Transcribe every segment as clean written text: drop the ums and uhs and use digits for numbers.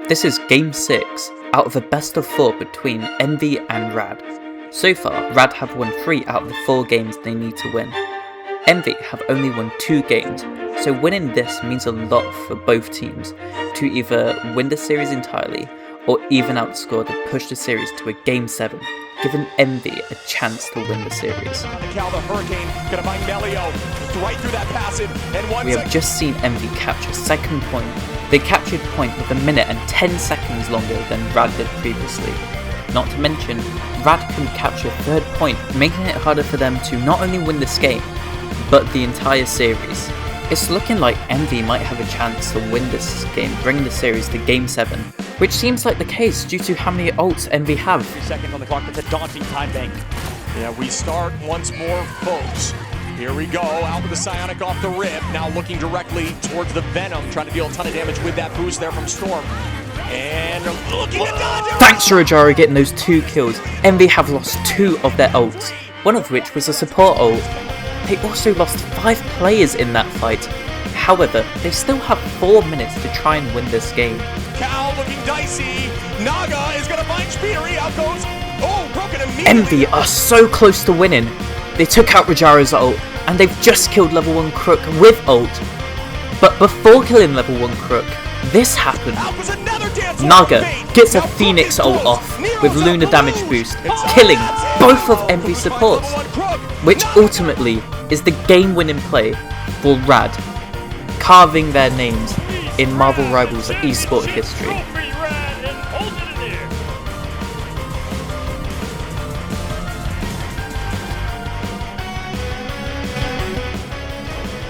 This is Game 6 out of a best of 4 between Envy and Rad. So far, Rad have won 3 out of the 4 games they need to win. Envy have only won 2 games, so winning this means a lot for both teams to either win the series entirely or even outscore to push the series to a Game 7, giving Envy a chance to win the series. Cal the Hurricane gonna find Melio right through that passive, and we have just seen Envy capture second point. They captured point with 1 minute and 10 seconds longer than Rad did previously. Not to mention, Rad can capture third point, making it harder for them to not only win this game, but the entire series. It's looking like Envy might have a chance to win this game, bringing the series to Game 7, which seems like the case due to how many ults Envy have. 3 seconds on the clock, that's a daunting time bank. Yeah, we start once more, folks. Here we go, out with the Psionic off the rip, now looking directly towards the Venom, trying to deal a ton of damage with that boost there from Storm. And looking at dodge! Thanks to Rajari getting those 2 kills, Envy have lost 2 of their ults, one of which was a support ult. They also lost 5 players in that fight. However, they still have 4 minutes to try and win this game. Cal looking dicey. Naga is gonna find Speedery. Out goes. Oh, broken immediately. Envy are so close to winning. They took out Rajara's ult, and they've just killed level 1 Crook with ult. But before killing level 1 Crook, this happened. Naga gets a Phoenix ult off with Lunar damage boost, killing both of Envy's supports, which ultimately is the game-winning play for Rad, carving their names in Marvel Rivals esports history.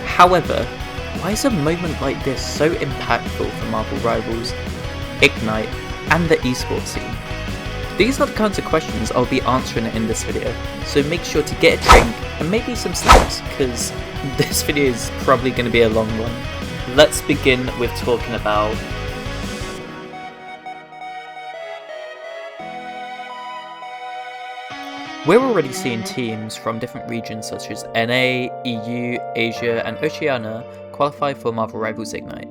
However, why is a moment like this so impactful for Marvel Rivals, Ignite, and the esports scene? These are the kinds of questions I'll be answering in this video, so make sure to get a drink and maybe some snacks, because this video is probably going to be a long one. Let's begin with talking about we're already seeing teams from different regions such as NA, EU, Asia, and Oceania qualify for Marvel Rivals Ignite.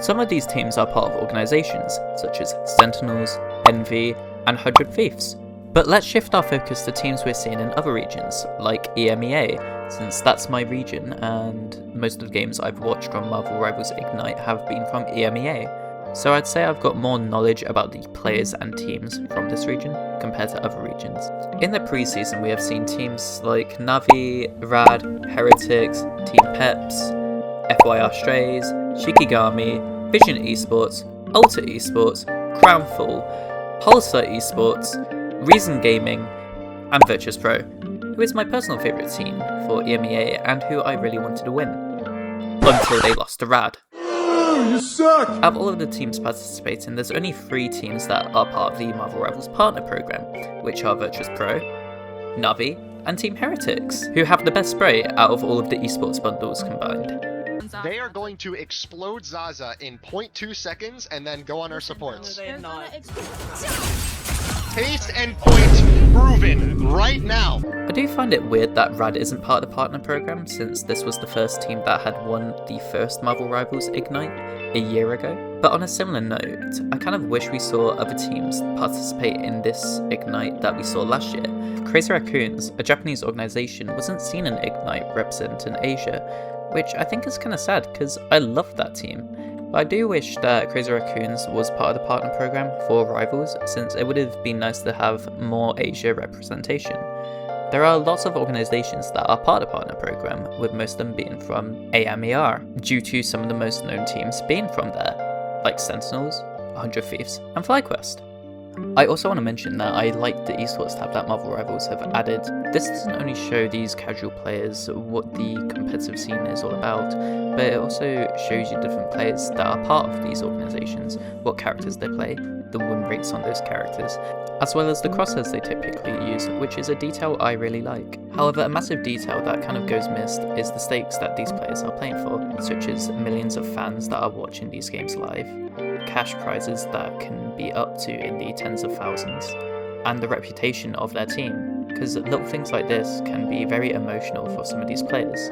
Some of these teams are part of organisations such as Sentinels, Envy, and 100 Thieves. But let's shift our focus to teams we're seeing in other regions, like EMEA, since that's my region and most of the games I've watched from Marvel Rivals Ignite have been from EMEA. So I'd say I've got more knowledge about the players and teams from this region compared to other regions. In the preseason we have seen teams like Navi, Rad, Heretics, Team Peps, FYR Strays, Shikigami, Vision Esports, Ulta Esports, Crownfall, Pulsar Esports, Reason Gaming, and Virtus Pro, who is my personal favourite team for EMEA and who I really wanted to win, until they lost to Rad. You suck! Out of all of the teams participating, there's only 3 teams that are part of the Marvel Rivals Partner Program, which are Virtus Pro, Navi, and Team Heretics, who have the best spray out of all of the esports bundles combined. They are going to explode Zaza in 0.2 seconds and then go on our supports. Taste and point proven right now. I do find it weird that Rad isn't part of the partner program, since this was the first team that had won the first Marvel Rivals Ignite a year ago. But on a similar note, I kind of wish we saw other teams participate in this Ignite that we saw last year. Crazy Raccoons, a Japanese organisation, wasn't seen in Ignite representing Asia, which I think is kind of sad because I love that team. But I do wish that Crazy Raccoons was part of the partner program for Rivals, since it would have been nice to have more Asia representation. There are lots of organisations that are part of the partner program, with most of them being from AMER, due to some of the most known teams being from there, like Sentinels, 100 Thieves, and FlyQuest. I also want to mention that I like the esports tab that Marvel Rivals have added. This doesn't only show these casual players what the competitive scene is all about, but it also shows you different players that are part of these organisations, what characters they play, the win rates on those characters, as well as the crosshairs they typically use, which is a detail I really like. However, a massive detail that kind of goes missed is the stakes that these players are playing for, such as millions of fans that are watching these games live, cash prizes that can be up to in the tens of thousands, and the reputation of their team, because little things like this can be very emotional for some of these players.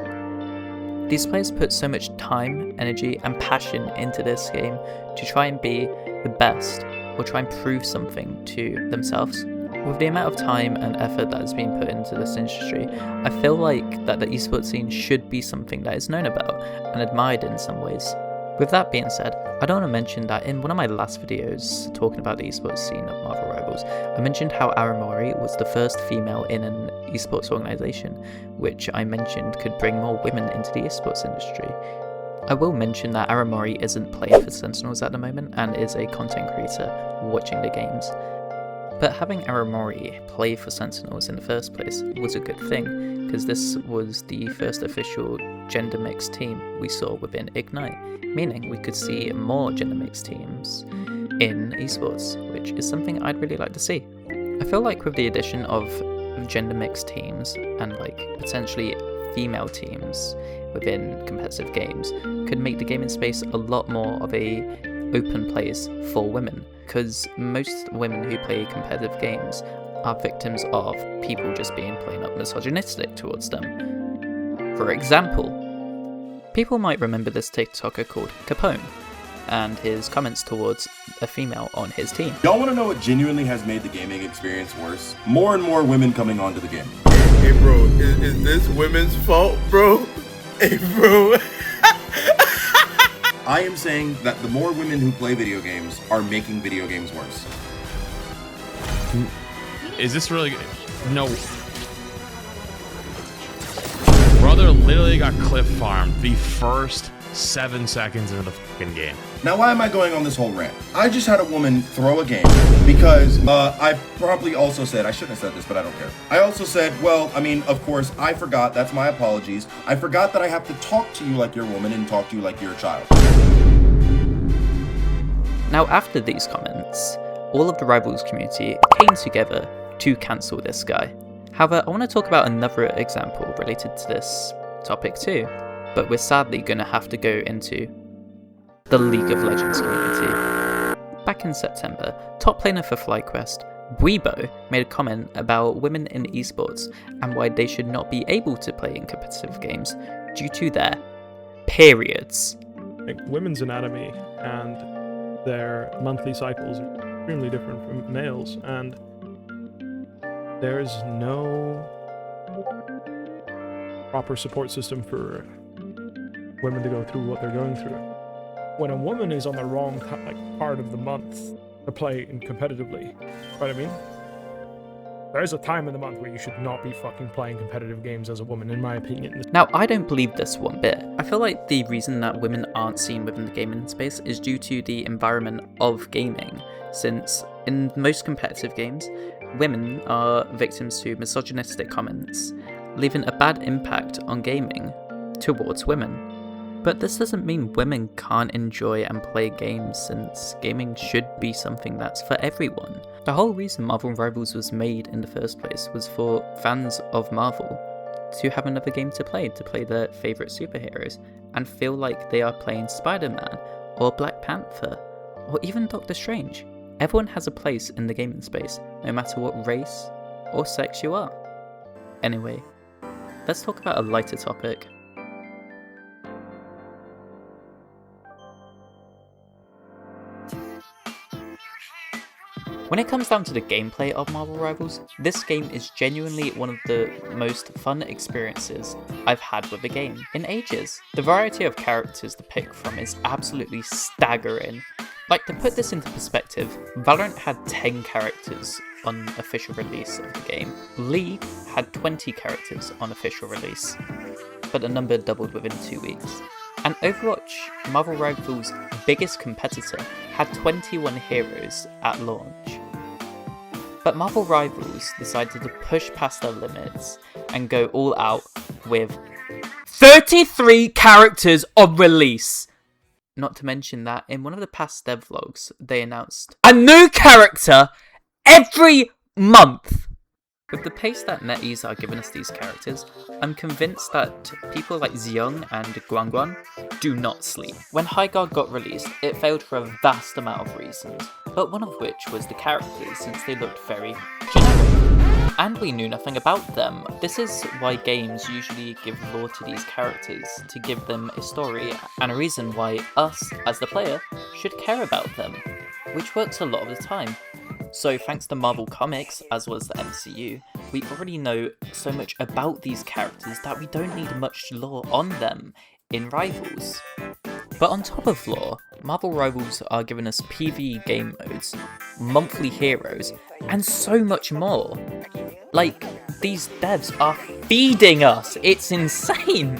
These players put so much time, energy, and passion into this game to try and be the best or try and prove something to themselves. With the amount of time and effort that has been put into this industry, I feel like that the esports scene should be something that is known about and admired in some ways. With that being said, I don't want to mention that in one of my last videos talking about the esports scene of Marvel Rivals, I mentioned how Aramori was the first female in an esports organisation, which I mentioned could bring more women into the esports industry. I will mention that Aramori isn't playing for Sentinels at the moment and is a content creator watching the games. But having Aramori play for Sentinels in the first place was a good thing, because this was the first official gender mixed team we saw within Ignite, meaning we could see more gender mixed teams in esports, which is something I'd really like to see. I feel like with the addition of gender mixed teams and like potentially female teams within competitive games could make the gaming space a lot more of a open place for women, because most women who play competitive games are victims of people just being plain up misogynistic towards them. For example, people might remember this TikToker called Capone and his comments towards a female on his team. Y'all want to know what genuinely has made the gaming experience worse? More and more women coming onto the game. Hey bro, is this women's fault, bro? Hey bro. I am saying that the more women who play video games are making video games worse. Is this really good? No. Brother literally got cliff farmed the first 7 seconds into the fucking game. Now, why am I going on this whole rant? I just had a woman throw a game because I probably also said, I shouldn't have said this, but I don't care. I also said, well, I mean, of course, I forgot. That's my apologies. I forgot that I have to talk to you like you're a woman and talk to you like you're a child. Now, after these comments, all of the Rivals community came together to cancel this guy. However, I want to talk about another example related to this topic too, but we're sadly going to have to go into the League of Legends community. Back in September, top laner for FlyQuest, Weibo, made a comment about women in esports and why they should not be able to play in competitive games due to their periods. Like, women's anatomy and their monthly cycles are extremely different from males, and there's no proper support system for women to go through what they're going through. When a woman is on the wrong part of the month to play in competitively, you know what I mean? There's a time in the month where you should not be fucking playing competitive games as a woman, in my opinion. Now, I don't believe this one bit. I feel like the reason that women aren't seen within the gaming space is due to the environment of gaming, since in most competitive games, women are victims to misogynistic comments, leaving a bad impact on gaming towards women. But this doesn't mean women can't enjoy and play games, since gaming should be something that's for everyone. The whole reason Marvel Rivals was made in the first place was for fans of Marvel to have another game to play their favourite superheroes, and feel like they are playing Spider-Man, or Black Panther, or even Doctor Strange. Everyone has a place in the gaming space, no matter what race or sex you are. Anyway, let's talk about a lighter topic. When it comes down to the gameplay of Marvel Rivals, this game is genuinely one of the most fun experiences I've had with a game in ages. The variety of characters to pick from is absolutely staggering. Like, to put this into perspective, Valorant had 10 characters on official release of the game. League had 20 characters on official release, but the number doubled within 2 weeks. And Overwatch, Marvel Rivals' biggest competitor, had 21 heroes at launch. But Marvel Rivals decided to push past their limits and go all out with 33 characters on release! Not to mention that in one of the past dev vlogs, they announced a new character every month! With the pace that NetEase are giving us these characters, I'm convinced that people like Xiong and Guangguan do not sleep. When Highguard got released, it failed for a vast amount of reasons, but one of which was the characters, since they looked very generic. And we knew nothing about them. This is why games usually give lore to these characters, to give them a story and a reason why us, as the player, should care about them. which works a lot of the time. So thanks to Marvel Comics, as well as the MCU, we already know so much about these characters that we don't need much lore on them in Rivals. But on top of lore, Marvel Rivals are giving us PvE game modes, monthly heroes, and so much more. Like, these devs are feeding us! It's insane!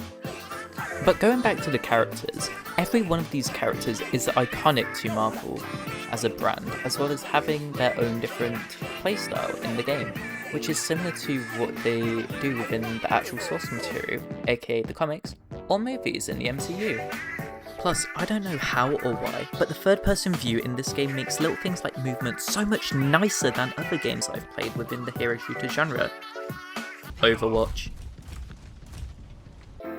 But going back to the characters, every one of these characters is iconic to Marvel as a brand, as well as having their own different playstyle in the game, which is similar to what they do within the actual source material, aka the comics, or movies in the MCU. Plus, I don't know how or why, but the third-person view in this game makes little things like movement so much nicer than other games I've played within the hero shooter genre. Overwatch.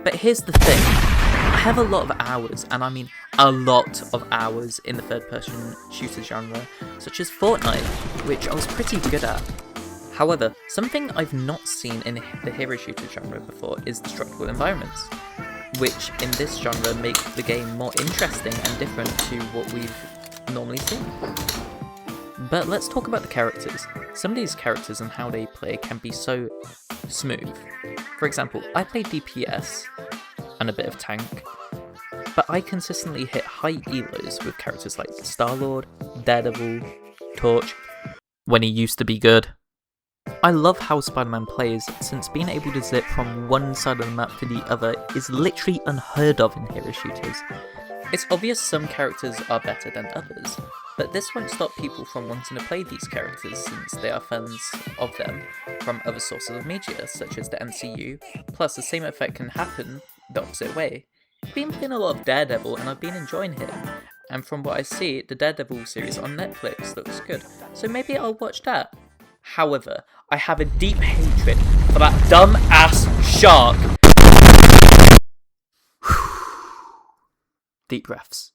But here's the thing, I have a lot of hours, and I mean a lot of hours in the third-person shooter genre, such as Fortnite, which I was pretty good at. However, something I've not seen in the hero shooter genre before is destructible environments, which in this genre make the game more interesting and different to what we've normally seen. But let's talk about the characters. Some of these characters and how they play can be so smooth. For example, I play DPS and a bit of tank, but I consistently hit high elos with characters like Star-Lord, Daredevil, Torch, when he used to be good. I love how Spider-Man plays, since being able to zip from one side of the map to the other is literally unheard of in hero shooters. It's obvious some characters are better than others, but this won't stop people from wanting to play these characters since they are fans of them from other sources of media, such as the MCU, plus the same effect can happen the opposite way. I've been playing a lot of Daredevil and I've been enjoying him, and from what I see, the Daredevil series on Netflix looks good, so maybe I'll watch that. However, I have a deep hatred for that dumb-ass shark. Deep breaths.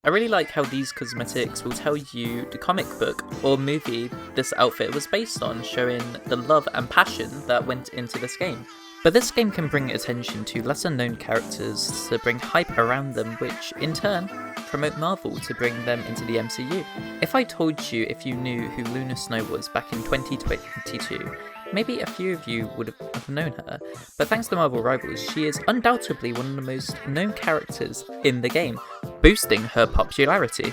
I really like how these cosmetics will tell you the comic book or movie this outfit was based on, showing the love and passion that went into this game. But this game can bring attention to lesser known characters to bring hype around them, which in turn promote Marvel to bring them into the MCU. If I told you if you knew who Luna Snow was back in 2022, maybe a few of you would have known her, but thanks to Marvel Rivals, she is undoubtedly one of the most known characters in the game, boosting her popularity.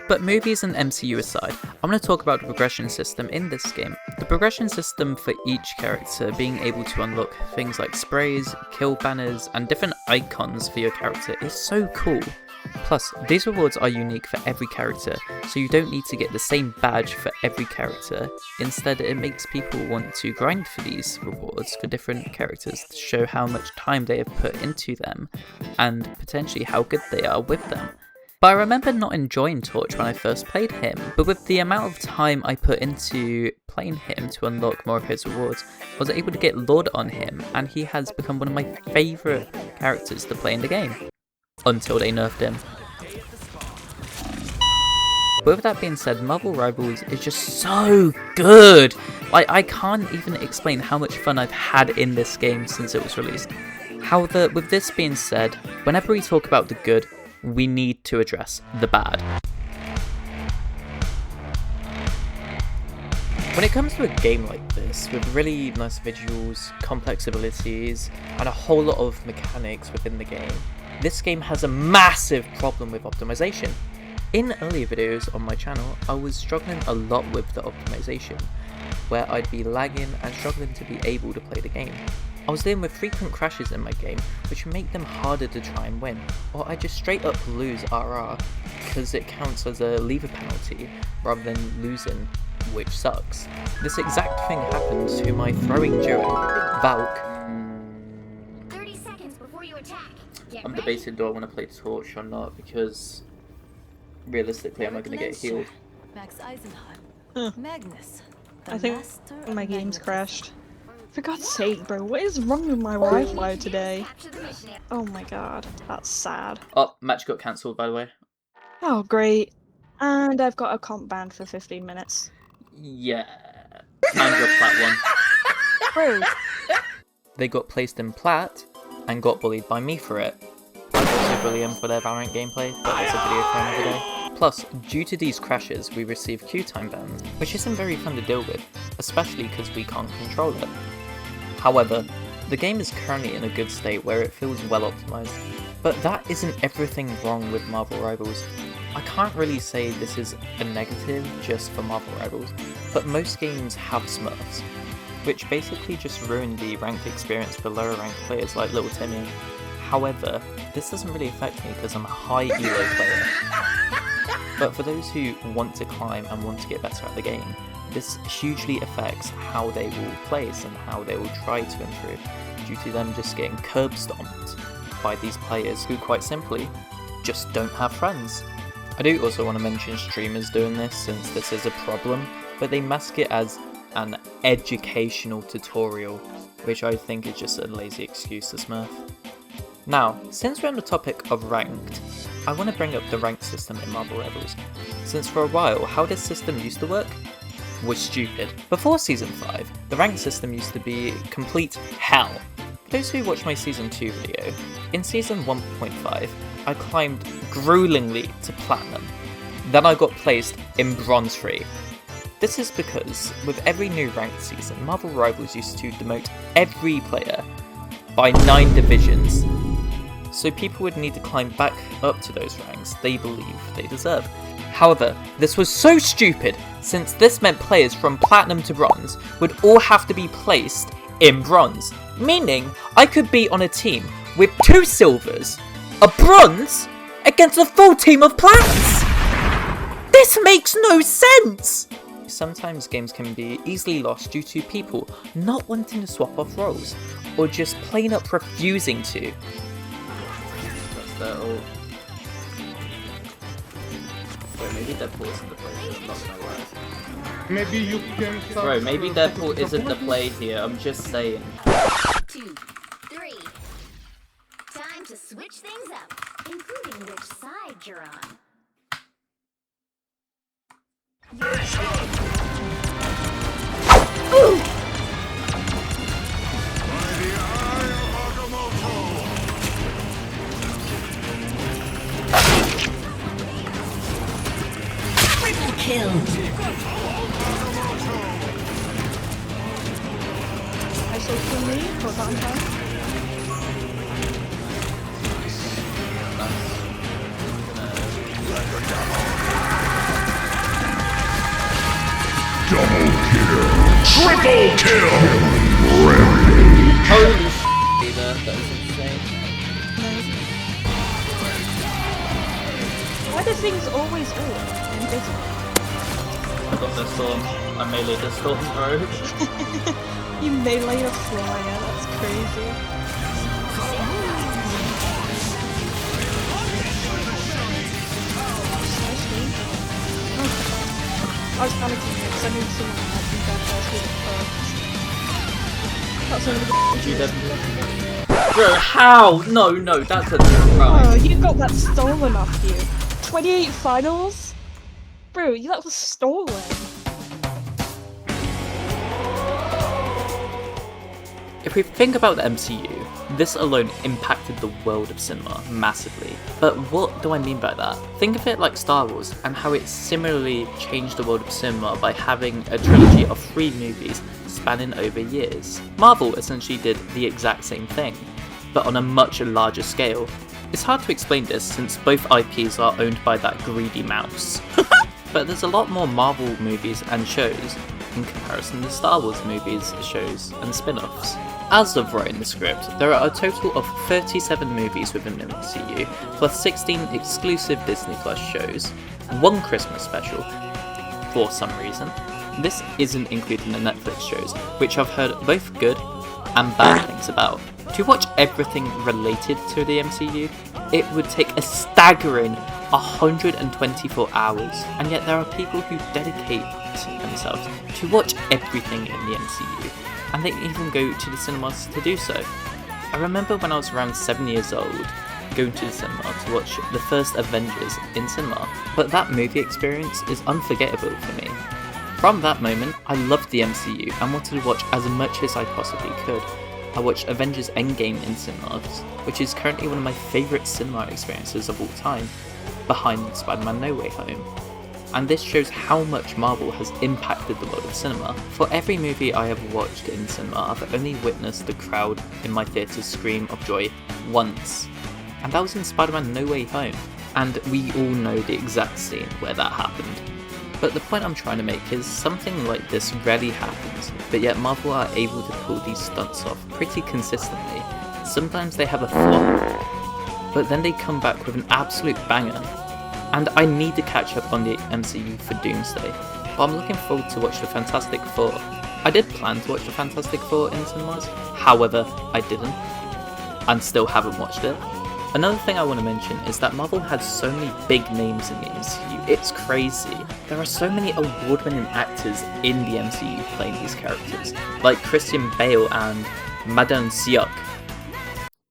But movies and MCU aside, I'm going to talk about the progression system in this game. The progression system for each character being able to unlock things like sprays, kill banners, and different icons for your character is so cool. Plus, these rewards are unique for every character, so you don't need to get the same badge for every character. Instead, it makes people want to grind for these rewards for different characters to show how much time they have put into them, and potentially how good they are with them. But I remember not enjoying Torch when I first played him, but with the amount of time I put into playing him to unlock more of his rewards, I was able to get Lord on him, and he has become one of my favourite characters to play in the game. Until they nerfed him. But with that being said, Marvel Rivals is just so good! I can't even explain how much fun I've had in this game since it was released. However, with this being said, whenever we talk about the good, we need to address the bad. When it comes to a game like this, with really nice visuals, complex abilities, and a whole lot of mechanics within the game, this game has a massive problem with optimization. In earlier videos on my channel, I was struggling a lot with the optimization, where I'd be lagging and struggling to be able to play the game. I was dealing with frequent crashes in my game, which make them harder to try and win, or I just straight up lose RR, because it counts as a lever penalty rather than losing, which sucks. This exact thing happened to my throwing duo, Valk. 30 seconds before you attack. I'm debating, do I want to play Torch or not, because realistically, am I going to get healed? Max Eisenheim. Magnus. I think my game's crashed. For God's sake, bro, what is wrong with my Wi-Fi today? Oh my god, that's sad. Oh, match got cancelled, by the way. Oh, great. And I've got a comp ban for 15 minutes. Yeah. And your plat one. Bro. They got placed in plat and got bullied by me for it. I also bully them for their Valorant gameplay, but that's a video for another day. Plus, due to these crashes, we receive queue time bans, which isn't very fun to deal with, especially because we can't control it. However, the game is currently in a good state where it feels well optimized, but that isn't everything wrong with Marvel Rivals. I can't really say this is a negative just for Marvel Rivals, but most games have smurfs, which basically just ruin the ranked experience for lower ranked players like Little Timmy. However, this doesn't really affect me because I'm a high elo player. But for those who want to climb and want to get better at the game, this hugely affects how they will place and how they will try to improve, due to them just getting curb stomped by these players who quite simply just don't have friends. I do also want to mention streamers doing this, since this is a problem, but they mask it as an educational tutorial, which I think is just a lazy excuse to smurf. Now, since we're on the topic of ranked, I want to bring up the rank system in Marvel Rivals, since for a while how this system used to work was stupid. Before Season 5, the rank system used to be complete hell. For those who watched my Season 2 video, in Season 1.5, I climbed gruelingly to Platinum. Then I got placed in Bronze 3. This is because, with every new ranked season, Marvel Rivals used to demote every player by 9 divisions, so people would need to climb back up to those ranks they believe they deserve. However, this was so stupid, since this meant players from Platinum to Bronze would all have to be placed in Bronze, meaning I could be on a team with 2 silvers, a bronze, against a full team of plats! This makes no sense! Sometimes games can be easily lost due to people not wanting to swap off roles, or just plain up refusing to. That's their ult. Wait, maybe Deadpool isn't the play, I'm not gonna lie. Maybe you can... Bro, maybe Deadpool isn't the play here, I'm just saying. 2, 3. Time to switch things up, including which side you're on. Triple kill. I say for me, for Valentine. Double kill. Triple kill. Holy shit, that was insane. Why do things always ult invisible? I got the storm. I meleeed the storm, bro. You melee a flyer, that's crazy. I was panicking because I knew someone might be bad guys with it first. That's only Bro, how? No, that's a crime. Oh, you got that stolen off you. 28 finals? Bro, that was stolen. If we think about the MCU, this alone impacted the world of cinema massively. But what do I mean by that? Think of it like Star Wars, and how it similarly changed the world of cinema by having a trilogy of 3 movies spanning over years. Marvel essentially did the exact same thing, but on a much larger scale. It's hard to explain this since both IPs are owned by that greedy mouse. But there's a lot more Marvel movies and shows in comparison to Star Wars movies, shows, and spin-offs. As of writing the script, there are a total of 37 movies within the MCU, plus 16 exclusive Disney Plus shows, 1 Christmas special, for some reason. This isn't including the Netflix shows, which I've heard both good and bad things about. To watch everything related to the MCU, it would take a staggering 124 hours, and yet there are people who dedicate themselves to watch everything in the MCU, and they even go to the cinemas to do so. I remember when I was around 7 years old, going to the cinema to watch the first Avengers in cinema, but that movie experience is unforgettable for me. From that moment, I loved the MCU and wanted to watch as much as I possibly could. I watched Avengers Endgame in cinemas, which is currently one of my favourite cinema experiences of all time. behind Spider-Man No Way Home. And this shows how much Marvel has impacted the world of cinema. For every movie I have watched in cinema, I've only witnessed the crowd in my theatre scream of joy once. And that was in Spider-Man No Way Home. And we all know the exact scene where that happened. But the point I'm trying to make is something like this rarely happens, but yet Marvel are able to pull these stunts off pretty consistently. Sometimes they have a flop, but then they come back with an absolute banger. And I need to catch up on the MCU for Doomsday, but I'm looking forward to watch the Fantastic Four. I did plan to watch the Fantastic Four in cinemas, however, I didn't, and still haven't watched it. Another thing I want to mention is that Marvel has so many big names in the MCU, it's crazy. There are so many award-winning actors in the MCU playing these characters, like Christian Bale and Madon Siok.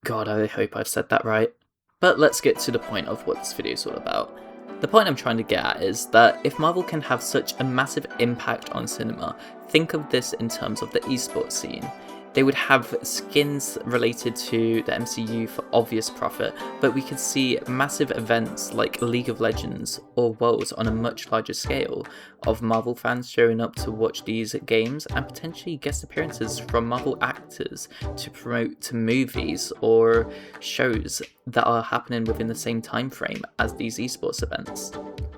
God, I hope I've said that right. But let's get to the point of what this video is all about. The point I'm trying to get at is that if Marvel can have such a massive impact on cinema, think of this in terms of the esports scene. They would have skins related to the MCU for obvious profit, but we could see massive events like League of Legends or Worlds on a much larger scale of Marvel fans showing up to watch these games and potentially guest appearances from Marvel actors to promote to movies or shows that are happening within the same time frame as these esports events.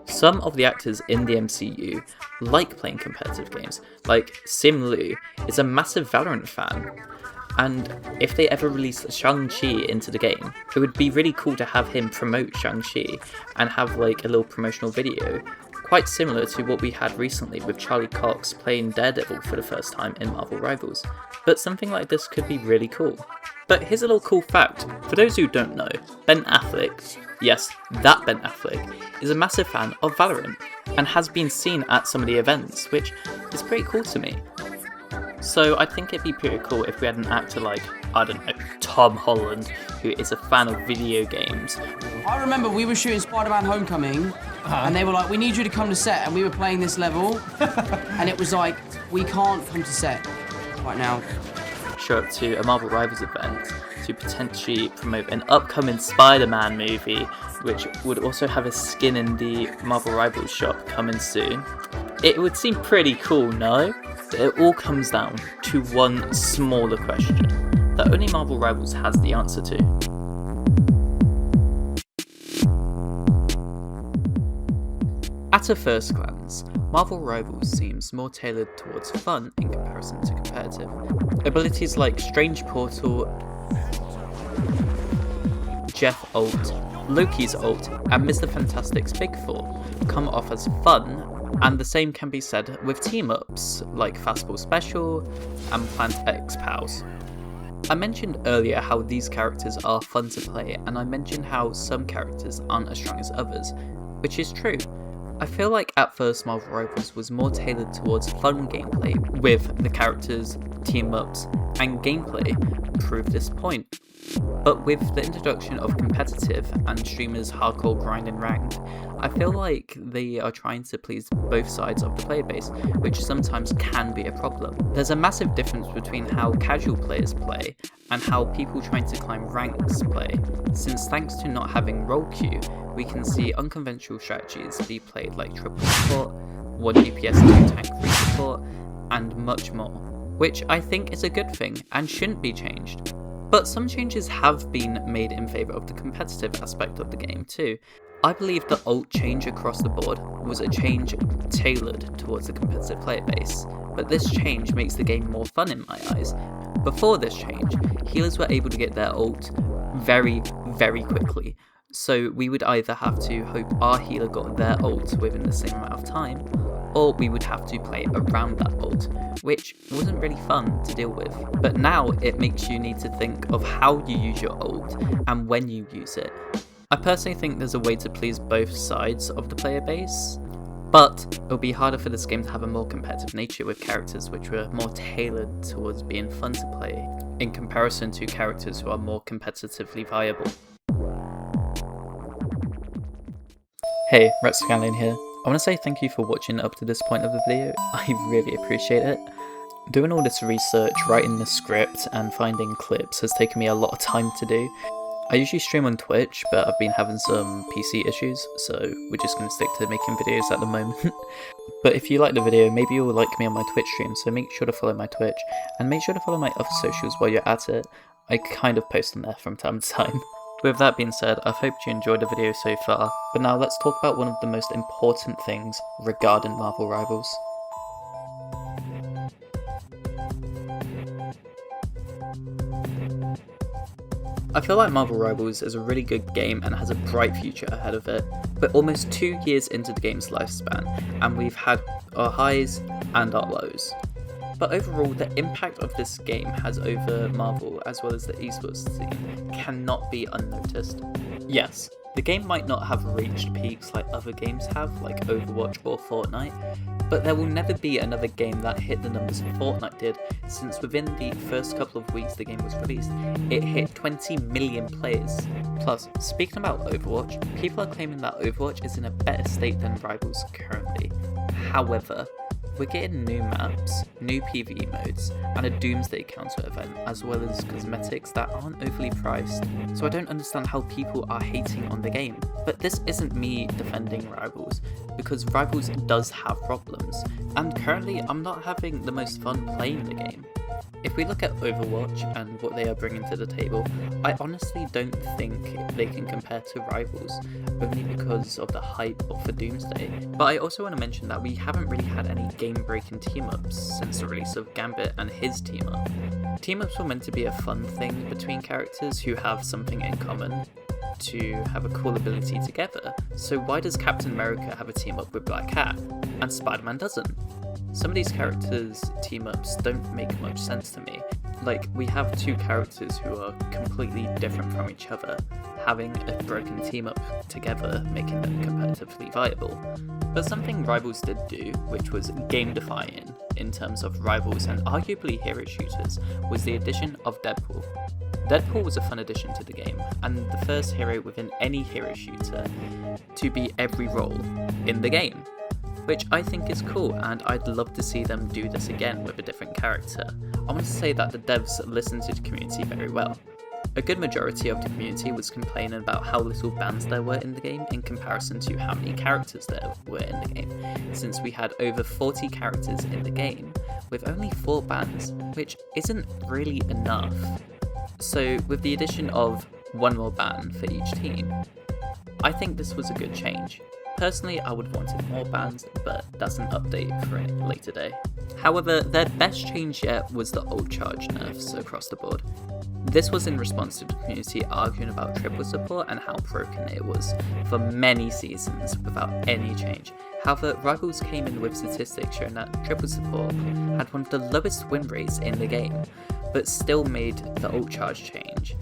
Some of the actors in the MCU like playing competitive games, like Sim Lu is a massive Valorant fan, and if they ever release Shang-Chi into the game, it would be really cool to have him promote Shang-Chi and have like a little promotional video, quite similar to what we had recently with Charlie Cox playing Daredevil for the first time in Marvel Rivals. But something like this could be really cool. But here's a little cool fact, for those who don't know, Ben Affleck, yes, that Ben Affleck, is a massive fan of Valorant and has been seen at some of the events, which is pretty cool to me. So I think it'd be pretty cool if we had an actor like, I don't know, Tom Holland, who is a fan of video games. I remember we were shooting Spider-Man Homecoming, and they were like, we need you to come to set, and we were playing this level, and it was like, we can't come to set right now. Show up to a Marvel Rivals event to potentially promote an upcoming Spider-Man movie, which would also have a skin in the Marvel Rivals shop coming soon. It would seem pretty cool, no? It all comes down to one smaller question that only Marvel Rivals has the answer to. At a first glance, Marvel Rivals seems more tailored towards fun in comparison to competitive. Abilities like Strange Portal, Jeff ult, Loki's ult, and Mr. Fantastic's Big Four come off as fun, and the same can be said with team-ups like Fastball Special and Plant X Pals. I mentioned earlier how these characters are fun to play, and I mentioned how some characters aren't as strong as others, which is true. I feel like at first Marvel Rivals was more tailored towards fun gameplay, with the characters, team-ups, and gameplay prove this point. But with the introduction of competitive and streamers hardcore grind and ranked, I feel like they are trying to please both sides of the player base, which sometimes can be a problem. There's a massive difference between how casual players play and how people trying to climb ranks play, since thanks to not having role queue, we can see unconventional strategies be played like triple support, 1 DPS 2 tank 3 support, and much more, which I think is a good thing and shouldn't be changed. But some changes have been made in favour of the competitive aspect of the game too. I believe the ult change across the board was a change tailored towards the competitive player base, but this change makes the game more fun in my eyes. Before this change, healers were able to get their ult very, very quickly, so we would either have to hope our healer got their ult within the same amount of time, or we would have to play around that ult, which wasn't really fun to deal with. But now it makes you need to think of how you use your ult and when you use it. I personally think there's a way to please both sides of the player base, but it'll be harder for this game to have a more competitive nature with characters which were more tailored towards being fun to play, in comparison to characters who are more competitively viable. Hey, RexScanlane here. I want to say thank you for watching up to this point of the video, I really appreciate it. Doing all this research, writing the script and finding clips has taken me a lot of time to do. I usually stream on Twitch, but I've been having some PC issues, so we're just going to stick to making videos at the moment. But if you like the video, maybe you'll like me on my Twitch stream, so make sure to follow my Twitch, and make sure to follow my other socials while you're at it. I kind of post on there from time to time. With that being said, I hope you enjoyed the video so far, but now let's talk about one of the most important things regarding Marvel Rivals. I feel like Marvel Rivals is a really good game and has a bright future ahead of it. We're almost 2 years into the game's lifespan, and we've had our highs and our lows. But overall, the impact of this game has over Marvel, as well as the esports scene, cannot be unnoticed. Yes, the game might not have reached peaks like other games have, like Overwatch or Fortnite, but there will never be another game that hit the numbers Fortnite did, since within the first couple of weeks the game was released, it hit 20 million players. Plus, speaking about Overwatch, people are claiming that Overwatch is in a better state than Rivals currently. However, we're getting new maps, new PvE modes, and a Doomsday counter event, as well as cosmetics that aren't overly priced, so I don't understand how people are hating on the game. But this isn't me defending Rivals, because Rivals does have problems, and currently I'm not having the most fun playing the game. If we look at Overwatch and what they are bringing to the table, I honestly don't think they can compare to Rivals, only because of the hype for Doomsday. But I also want to mention that we haven't really had any game-breaking team-ups since the release of Gambit and his team-up. Team-ups were meant to be a fun thing between characters who have something in common, to have a cool ability together. So why does Captain America have a team-up with Black Cat, and Spider-Man doesn't? Some of these characters' team-ups don't make much sense to me. Like, we have two characters who are completely different from each other, having a broken team-up together, making them competitively viable. But something Rivals did do, which was game-defying in terms of Rivals and arguably hero shooters, was the addition of Deadpool. Deadpool was a fun addition to the game, and the first hero within any hero shooter to be every role in the game, which I think is cool, and I'd love to see them do this again with a different character. I want to say that the devs listened to the community very well. A good majority of the community was complaining about how little bans there were in the game in comparison to how many characters there were in the game, since we had over 40 characters in the game, with only 4 bans, which isn't really enough. So with the addition of 1 more ban for each team, I think this was a good change. Personally, I would have wanted more bans, but that's an update for a later day. However, their best change yet was the ult charge nerfs across the board. This was in response to the community arguing about triple support and how broken it was for many seasons without any change. However, Rivals came in with statistics showing that triple support had one of the lowest win rates in the game, but still made the ult charge change.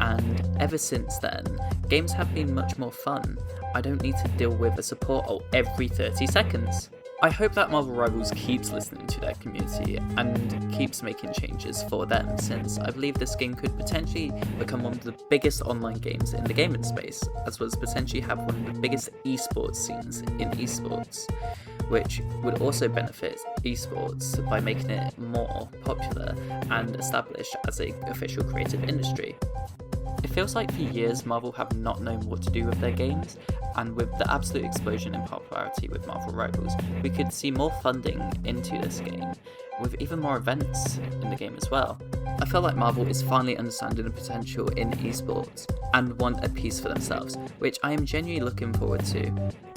And ever since then, games have been much more fun. I don't need to deal with a support ult every 30 seconds. I hope that Marvel Rivals keeps listening to their community and keeps making changes for them, since I believe this game could potentially become one of the biggest online games in the gaming space, as well as potentially have one of the biggest esports scenes in esports, which would also benefit esports by making it more popular and established as an official creative industry. It feels like for years Marvel have not known what to do with their games, and with the absolute explosion in popularity with Marvel Rivals, we could see more funding into this game, with even more events in the game as well. I feel like Marvel is finally understanding the potential in esports, and want a piece for themselves, which I am genuinely looking forward to.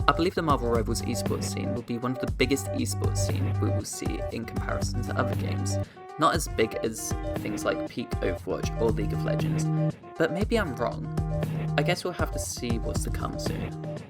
I believe the Marvel Rivals esports scene will be one of the biggest esports scene we will see in comparison to other games. Not as big as things like peak Overwatch or League of Legends, but maybe I'm wrong. I guess we'll have to see what's to come soon.